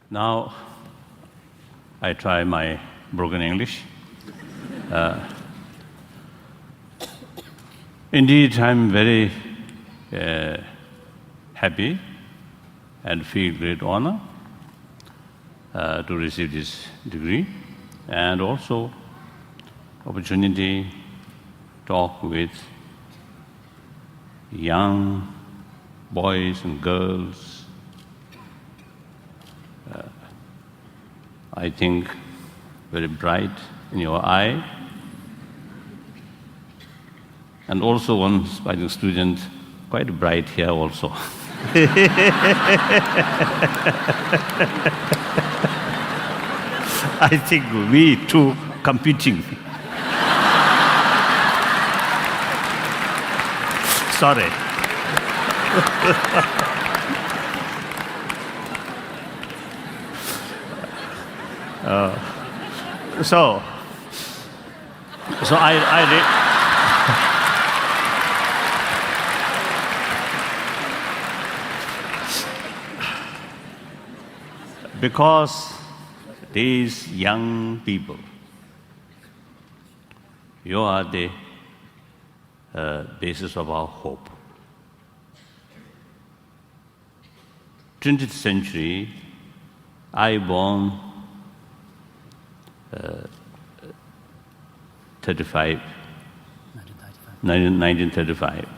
Now, I try my broken English. Indeed, I'm very happy and feel great honor to receive this degree, and also opportunity to talk with young boys and girls. I think very bright in your eye. And also one aspiring student, quite bright here also. I think we two competing. Sorry. So I because these young people, you are the basis of our hope. 20th century, I born 1935.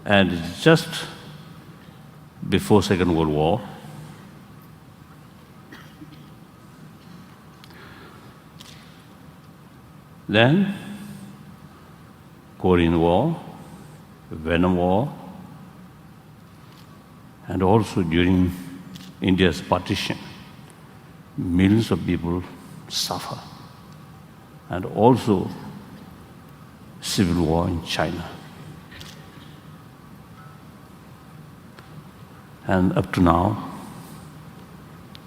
And just before Second World War, then Korean War, Vietnam War, and also during India's partition, millions of people suffer, and also civil war in China. And up to now,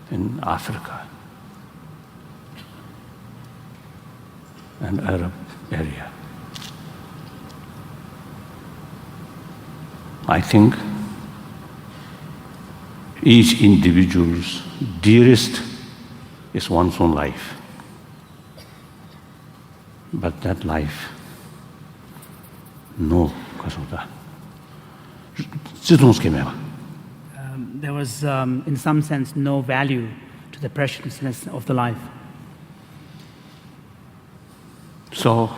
in Africa and Arab area. I think each individual's dearest is one's own life. But that life, no, there was, in some sense, no value to the preciousness of the life. So,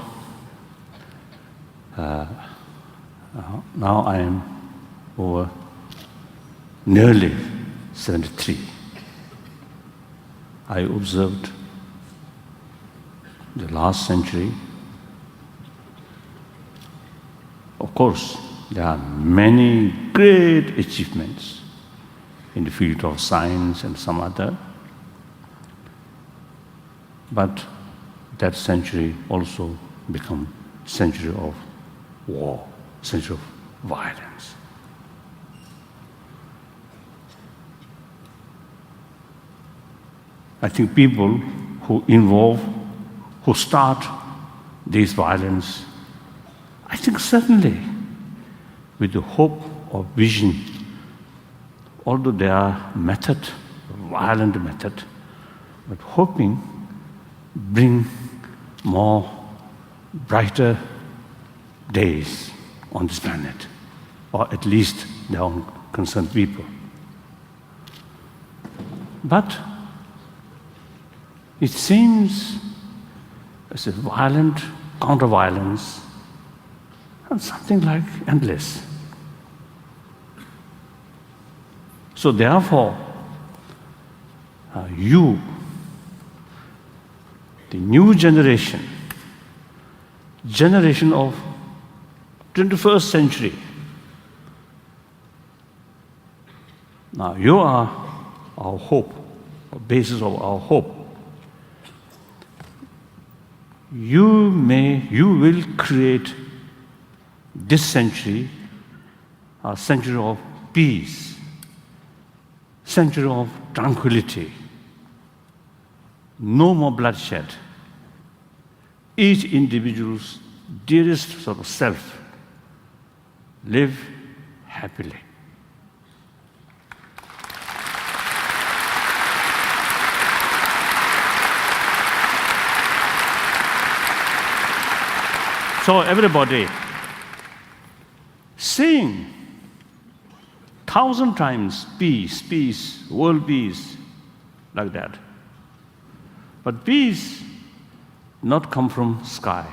now I am over nearly 73. I observed the last century. Of course, there are many great achievements in the field of science and some other. But that century also become century of war, century of violence. I think people who start this violence, I think certainly with the hope or vision, although they are violent method, but hoping bring more brighter days on this planet, or at least their own concerned people. But it seems as a violent counter-violence and something like endless. So therefore, you, the new generation of 21st century, now you are our hope, the basis of our hope. You will create this century a century of peace, century of tranquility, no more bloodshed. Each individual's dearest sort of self live happily. So everybody, sing 1,000 times peace, peace, world peace, like that. But peace not come from sky.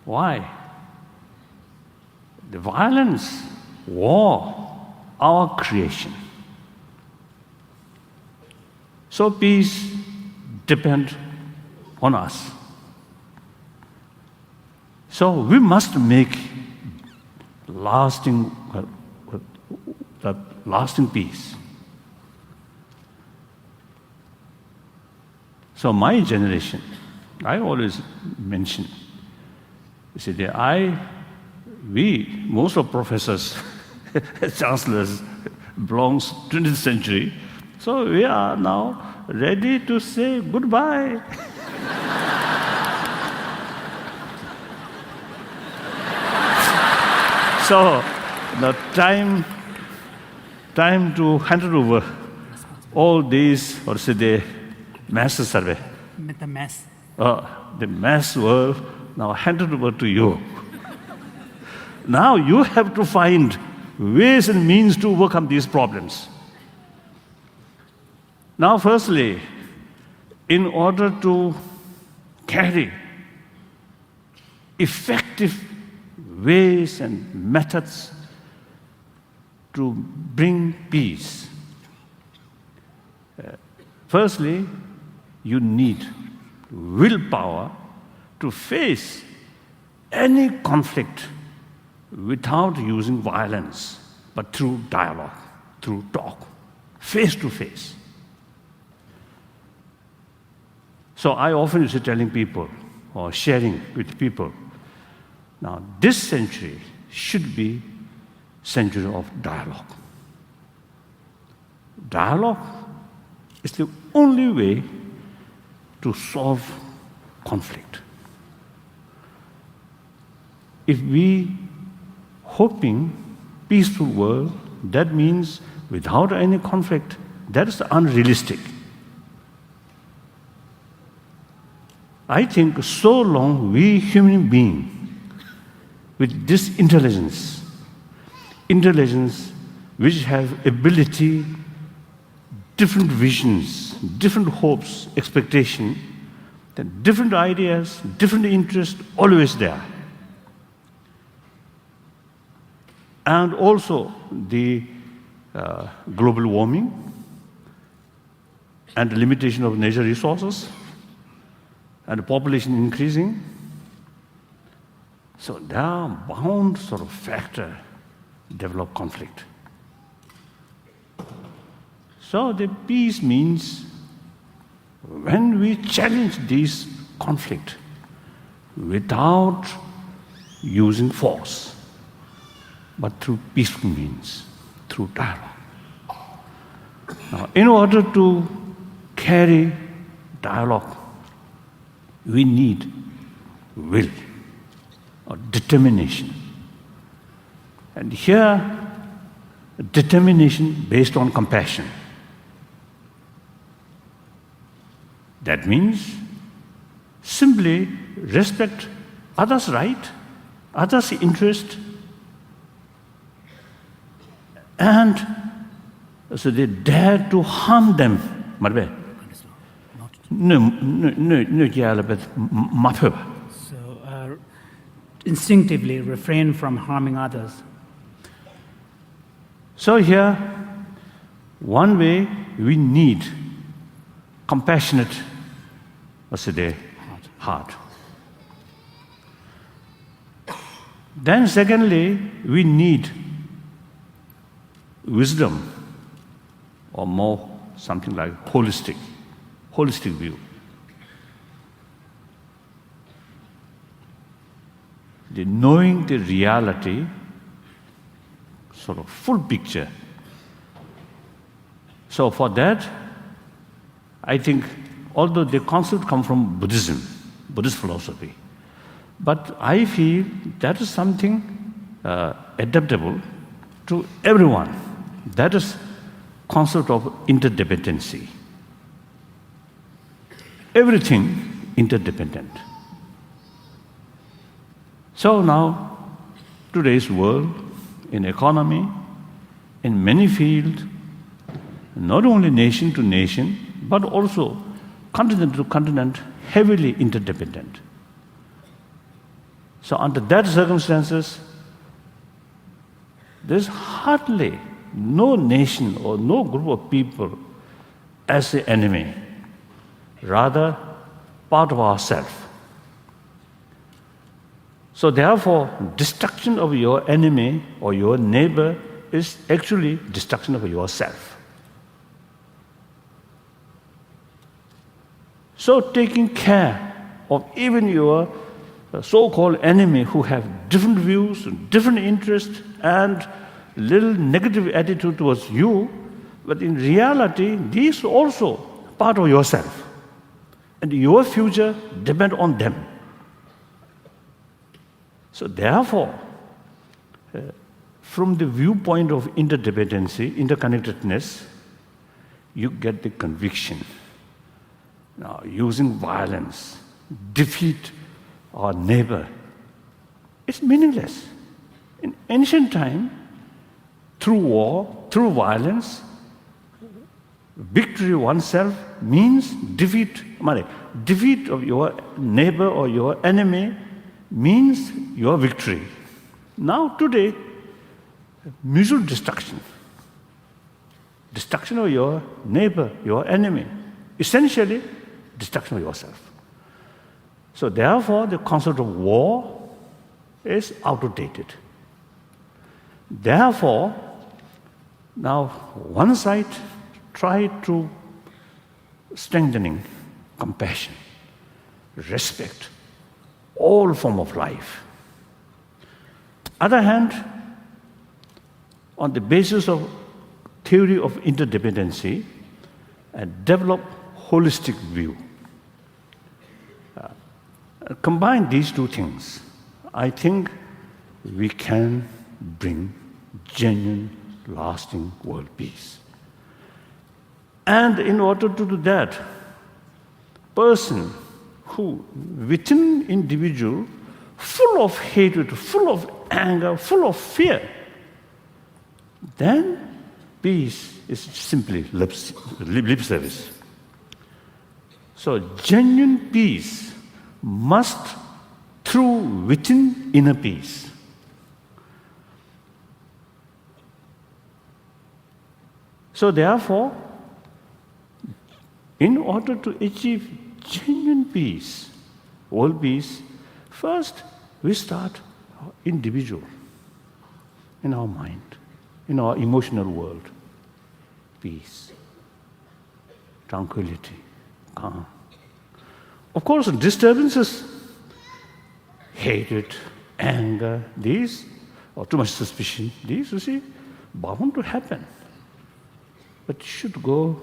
Why? The violence, war, our creation. So peace depends on us. So we must make lasting peace. So my generation, I always mention, you see, most of professors, chancellors belongs 20th century. So we are now ready to say goodbye. So the time to hand it over all these, or say the mass survey. The mass. The mass world now handed over to you. Now you have to find ways and means to overcome these problems. Now, firstly, in order to carry effective ways and methods to bring peace, firstly, you need willpower to face any conflict without using violence, but through dialogue, through talk, face to face. So I often used to telling people or sharing with people, now this century should be century of dialogue. Dialogue is the only way to solve conflict. If we hoping peaceful world, that means without any conflict, that is unrealistic. I think so long we human beings with this intelligence which have ability, different visions, different hopes, expectation, then different ideas, different interests, always there. And also the global warming and the limitation of natural resources and the population increasing. So there are bound sort of factor develop conflict. So the peace means when we challenge these conflict without using force, but through peaceful means, through dialogue. Now, in order to carry dialogue, we need will or determination. And here, determination based on compassion. That means simply respect others' right, others' interest, and so they dare to harm them. So instinctively refrain from harming others. So here, one way we need compassionate, heart. Then secondly, we need wisdom, or more something like holistic view. The knowing the reality, sort of full picture. So for that, I think, although the concept come from Buddhism, Buddhist philosophy, but I feel that is something adaptable to everyone. That is concept of interdependency. Everything interdependent. So now, today's world, in economy, in many fields, not only nation to nation, but also continent to continent, heavily interdependent. So under that circumstances, there's hardly no nation or no group of people as the enemy, rather part of ourselves. So therefore, destruction of your enemy or your neighbor is actually destruction of yourself. So taking care of even your so-called enemy who have different views, different interests, and little negative attitude towards you, but in reality, these are also part of yourself. And your future depends on them. So therefore, from the viewpoint of interdependency, interconnectedness, you get the conviction. Now, using violence, defeat our neighbor, it's meaningless. In ancient time, through war, through violence, victory oneself means defeat. Defeat of your neighbor or your enemy means your victory. Now today, mutual destruction. Destruction of your neighbor, your enemy. Essentially, destruction of yourself. So therefore, the concept of war is outdated. Therefore, now one side try to strengthening compassion, respect, all form of life. Other hand, on the basis of theory of interdependency, develop holistic view. Combine these two things, I think we can bring genuine, lasting world peace. And in order to do that, person who within individual, full of hatred, full of anger, full of fear, then peace is simply lip service. So genuine peace must through within inner peace. So therefore, in order to achieve genuine peace, world peace, first we start individual, in our mind, in our emotional world. Peace, tranquility, calm. Of course, disturbances, hatred, anger, these, or too much suspicion, these, you see, bound to happen. But should go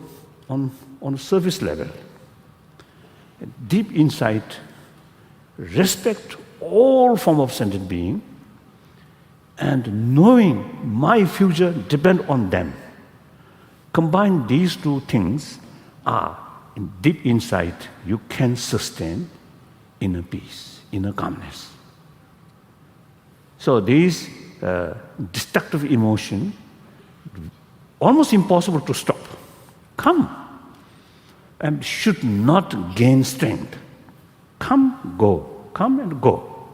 on a surface level. Deep insight, respect all form of sentient being, and knowing my future depend on them. Combine these two things, in deep insight, you can sustain inner peace, inner calmness. So these destructive emotion, almost impossible to stop, come and should not gain strength. Come and go.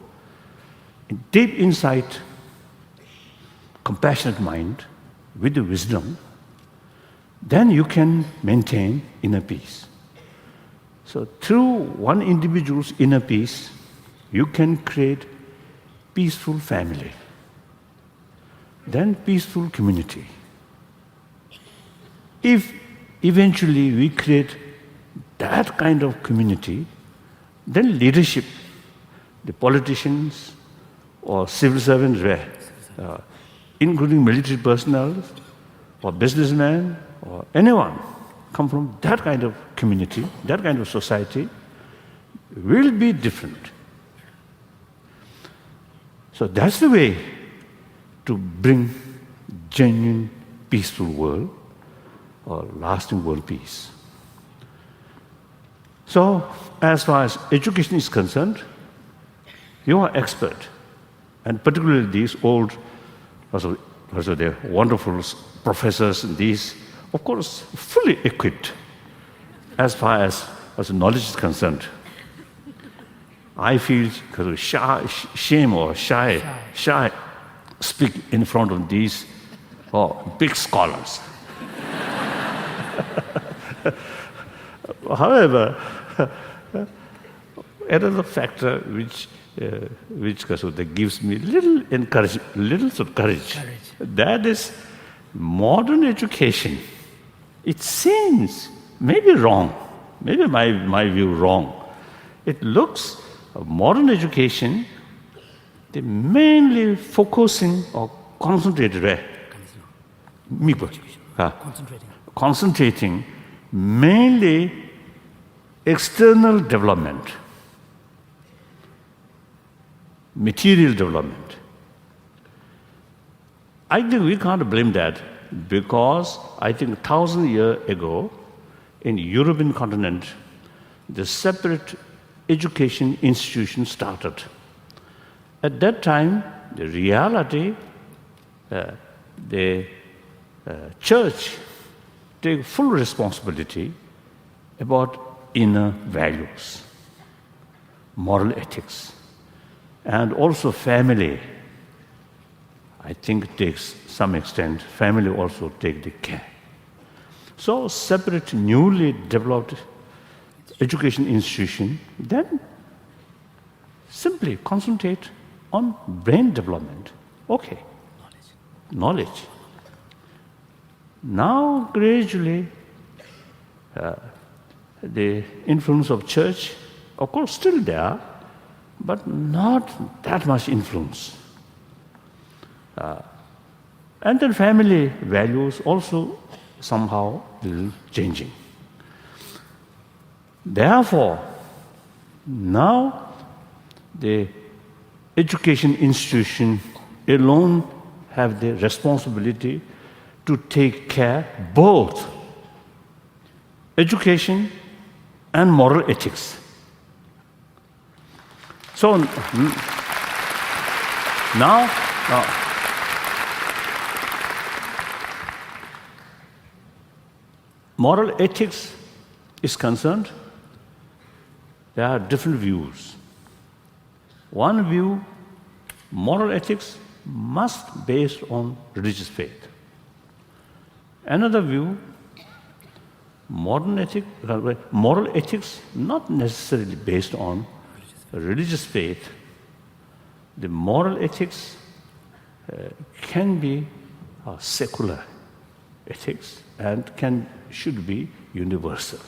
In deep insight, compassionate mind, with the wisdom, then you can maintain inner peace. So through one individual's inner peace, you can create peaceful family, then peaceful community. If eventually we create that kind of community, then leadership, the politicians or civil servants, including military personnel or businessmen or anyone, come from that kind of community, that kind of society, will be different. So that's the way to bring genuine, peaceful world or lasting world peace. So, as far as education is concerned, you are expert, and particularly these old, also the wonderful professors and these, of course, fully equipped as far as knowledge is concerned. I feel shame or shy speak in front of these big scholars. However, another factor which gives me little encouragement, little sort of courage, that is modern education. It seems maybe wrong, maybe my view wrong. It looks modern education, they mainly focusing or concentrated, concentrating mainly external development, material development. I think we can't blame that because I think 1,000 years ago in European continent, the separate education institution started. At that time, the reality, the church take full responsibility about inner values, moral ethics, and also family. I think takes some extent, family also take the care. So separate, newly developed education institution, then simply concentrate on brain development. Okay, knowledge. Now gradually, the influence of church, of course, still there, but not that much influence. And then family values also somehow changing. Therefore, now the education institution alone have the responsibility to take care both education and moral ethics. So now moral ethics is concerned, there are different views. One view, moral ethics must be based on religious faith. Another view, moral ethics not necessarily based on religious faith. The moral ethics can be secular ethics and should be universal.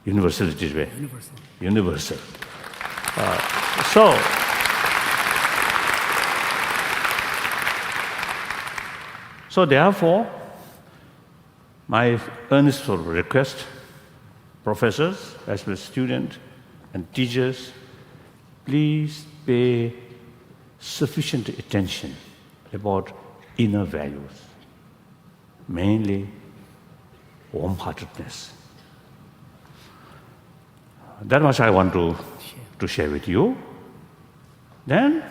Universality is where? Universal. So therefore, my earnest request, professors as well as students and teachers, please pay sufficient attention about inner values, mainly warm-heartedness. That much I want to share with you. Then,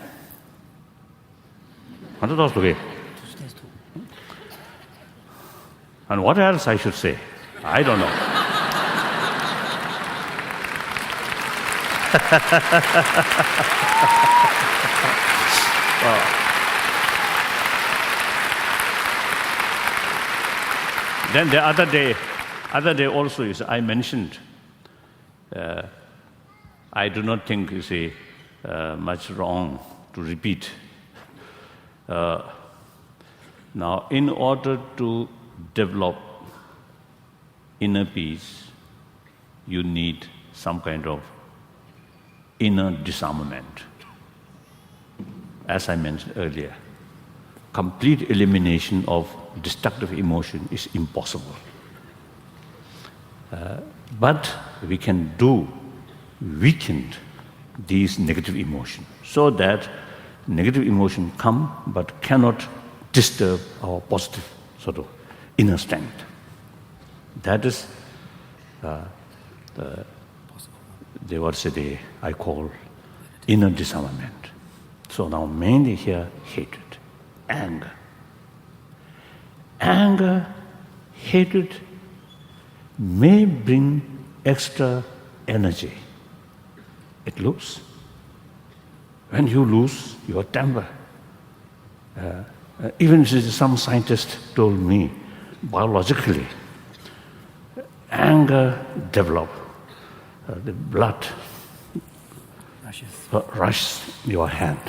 and what else I should say? I don't know. Then the other day also is I mentioned. I do not think much wrong to repeat. Now, in order to develop inner peace, you need some kind of inner disarmament. As I mentioned earlier, complete elimination of destructive emotion is impossible. But we can weaken these negative emotions so that negative emotion come, but cannot disturb our positive sort of inner strength. That is I call inner disarmament. So now mainly here, hatred, anger. Anger, hatred may bring extra energy. It looks. When you lose your temper, even some scientist told me, biologically, anger develop, the blood rushes your hand.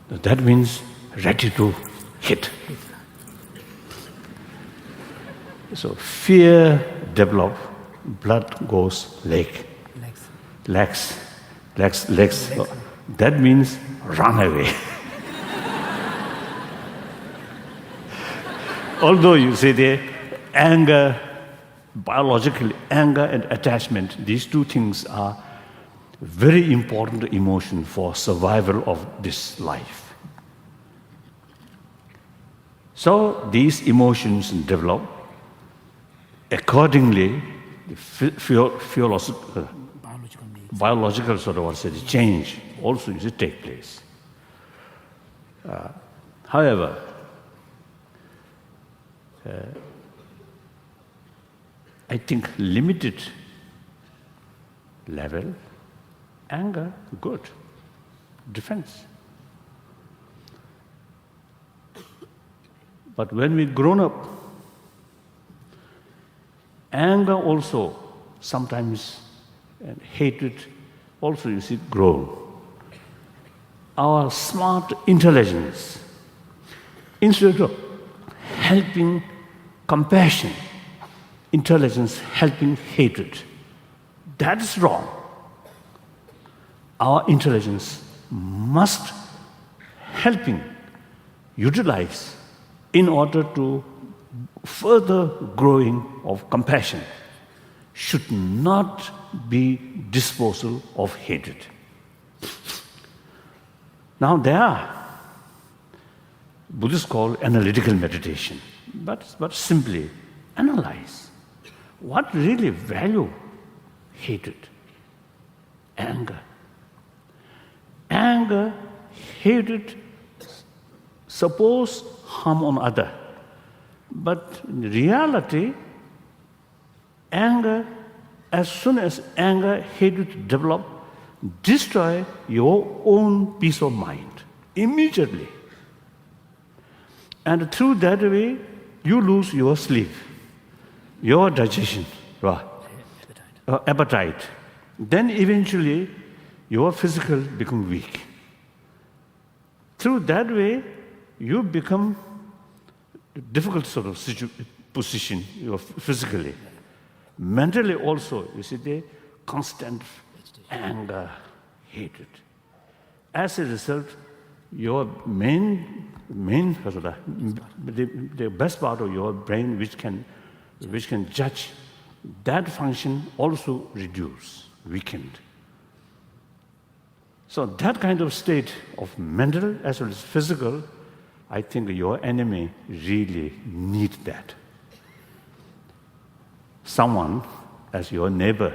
That means ready to hit. So fear develop, blood goes legs. That means run away. Although you say the anger, biologically, anger and attachment, these two things are very important emotion for survival of this life. So these emotions develop. Accordingly, the biological sort of change also take place. However, I think limited level, anger, good, defense. But when we grown up, anger also sometimes, and hatred also grow. Our smart intelligence, instead of helping compassion, intelligence helping hatred. That is wrong. Our intelligence must helping utilize in order to further growing of compassion, should not be disposal of hatred. Now there are Buddhists call analytical meditation, but simply analyze what really value hatred, anger. Anger, hatred, suppose harm on other. But in reality, anger, as soon as anger, hatred develop, destroy your own peace of mind immediately. And through that way, you lose your sleep, your digestion, appetite. Then eventually, your physical become weak. Through that way, you become difficult sort of position physically. Mentally also, you see the constant anger, hatred. As a result, your the best part of your brain which can judge, that function also reduced, weakened. So that kind of state of mental as well as physical, I think your enemy really needs that. Someone as your neighbor,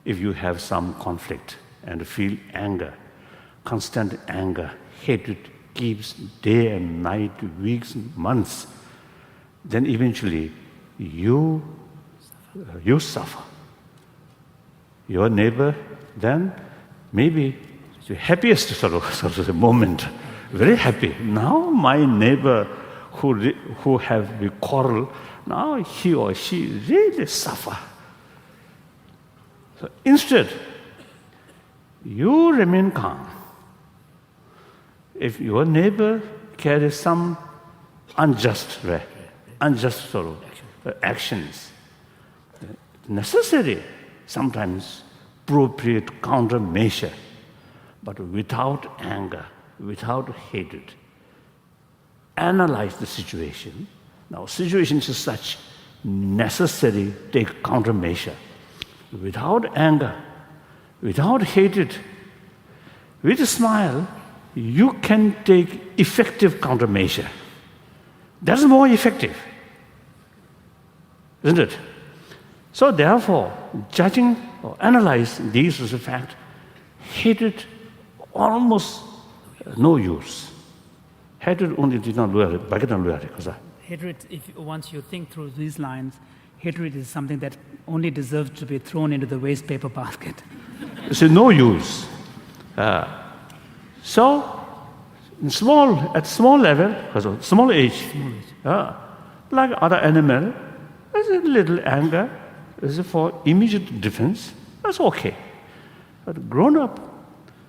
if you have some conflict and feel anger, constant anger, hatred keeps day and night, weeks, months, then eventually you suffer. Your neighbor then maybe the happiest sort of moment, very happy. Now my neighbor who have the quarrel, now he or she really suffer. So instead, you remain calm. If your neighbor carries some unjust sort of actions, necessary, sometimes appropriate countermeasure, but without anger, without hatred. Analyze the situation. Now, situation is such, necessary, take countermeasure. Without anger, without hatred, with a smile, you can take effective countermeasure. That's more effective, isn't it? So therefore, judging or analyzing these as a fact, hatred almost no use. Hatred only did not do it. Hatred, once you think through these lines, hatred is something that only deserves to be thrown into the waste paper basket. It's no use. So, at small level, small age, like other animal, there's a little anger, is for immediate defense. That's okay. But grown up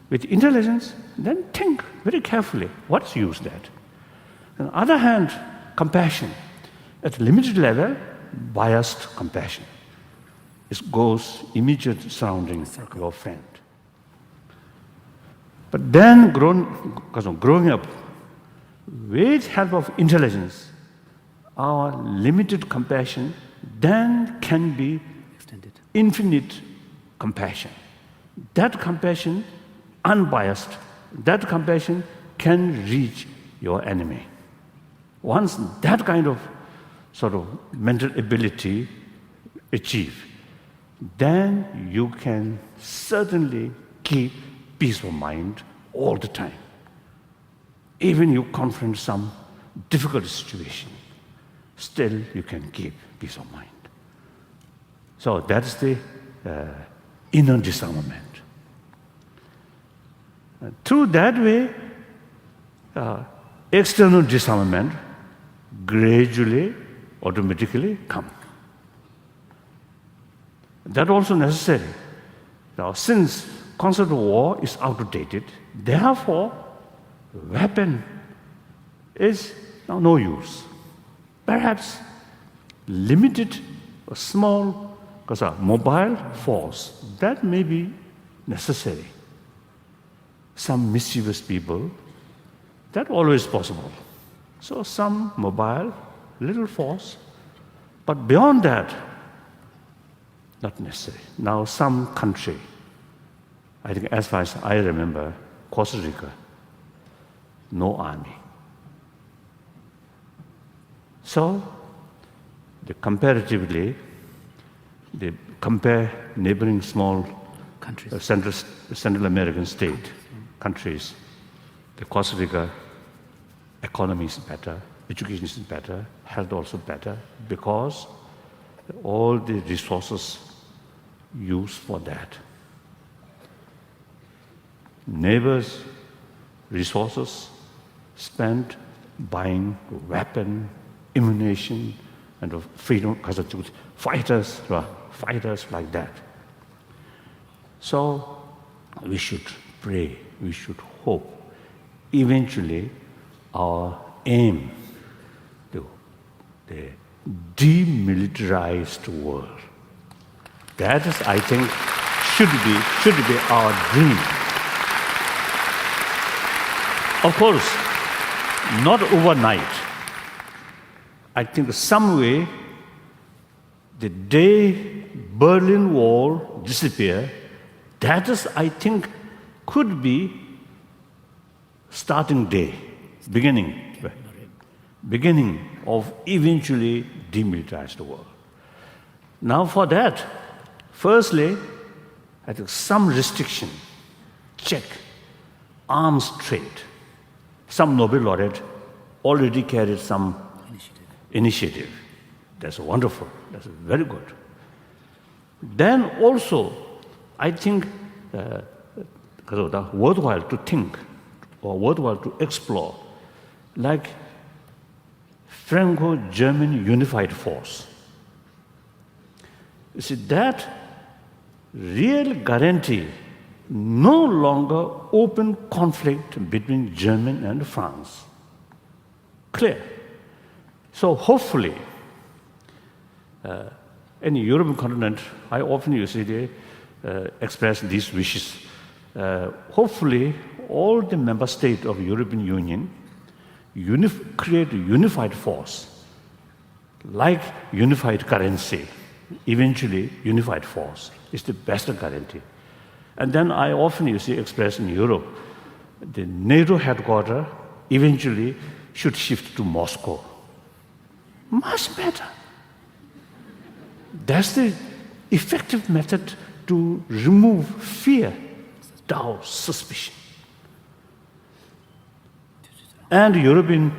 with intelligence, then think very carefully what's used that. On the other hand, compassion. At limited level, biased compassion. It goes immediate surrounding your friend. But then growing up with help of intelligence, our limited compassion then can be Extended. Infinite compassion. That compassion, unbiased, that compassion can reach your enemy. Once that kind of sort of mental ability achieved, then you can certainly keep peace of mind all the time. Even you confront some difficult situation, still you can keep peace of mind. So that's the inner disarmament. Through that way, external disarmament gradually, automatically come. That also necessary. Now, since concept of war is outdated, therefore, weapon is now no use. Perhaps limited or small, because a mobile force, that may be necessary. Some mischievous people, that always possible. So some mobile, little force, but beyond that, not necessary. Now some country, I think as far as I remember, Costa Rica, no army. So, comparatively, they compare neighboring small Countries. Central American countries. The Costa Rica economy is better, education is better, health also better, because all the resources used for that. Neighbors' resources spent buying weapon, ammunition, and freedom, fighters like that. So we should pray, we should hope. Eventually, our aim, the demilitarized world, that is, I think, should be our dream. Of course, not overnight. I think some way, the day Berlin Wall disappear, that is, I think, could be starting day, beginning of eventually demilitarized world. Now for that, firstly, I think some restriction, check, arms trade. Some Nobel laureate already carried some initiative. That's wonderful. That's very good. Then also, I think worthwhile to think or worthwhile to explore, like Franco-German unified force. You see, that real guarantee no longer open conflict between Germany and France. Clear. So hopefully, in the European continent, I often usually express these wishes. Hopefully, all the member states of the European Union create a unified force, like unified currency. Eventually, unified force is the best guarantee. And then I often express in Europe, the NATO headquarters eventually should shift to Moscow. Much better. That's the effective method to remove fear, doubt, suspicion. And European,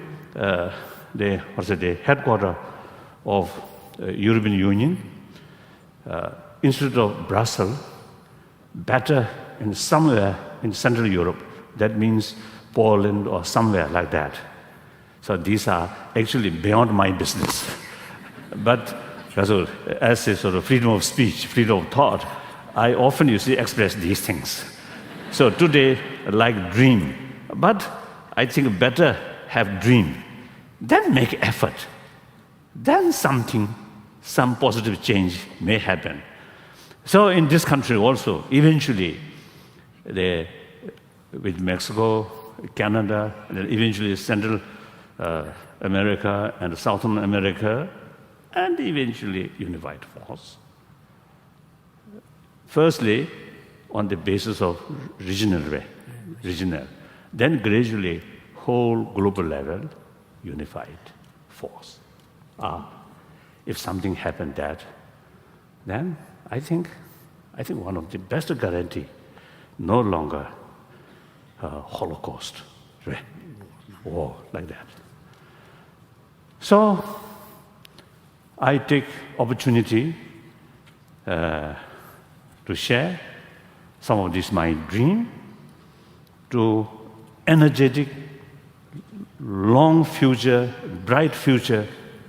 the headquarters of European Union, instead of Brussels, better in somewhere in Central Europe. That means Poland or somewhere like that. So these are actually beyond my business. But as a sort of freedom of speech, freedom of thought, I often express these things. So today, like dream, but I think better have dream, then make effort, then some positive change may happen. So in this country also, eventually, with Mexico, Canada, and then eventually Central America and Southern America, and eventually unified force. Firstly, on the basis of regional, then gradually whole global level unified force. If something happened then I think one of the best guarantee, no longer Holocaust, war like that. So I take opportunity to share some of this my dream to energetic, long future, bright future,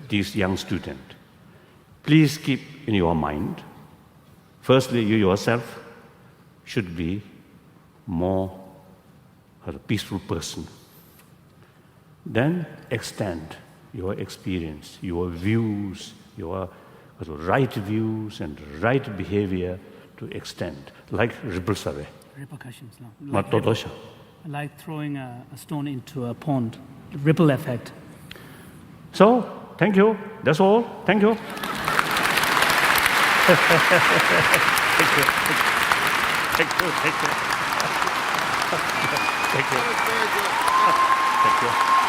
these young students. Please keep in your mind, firstly, you yourself should be more a peaceful person. Then extend your experience, your views, your right views and right behavior to extend, like ripples away. Repercussions. Like throwing a stone into a pond, ripple effect. So, thank you. That's all. Thank you. Thank you. Thank you. Thank you. Thank you.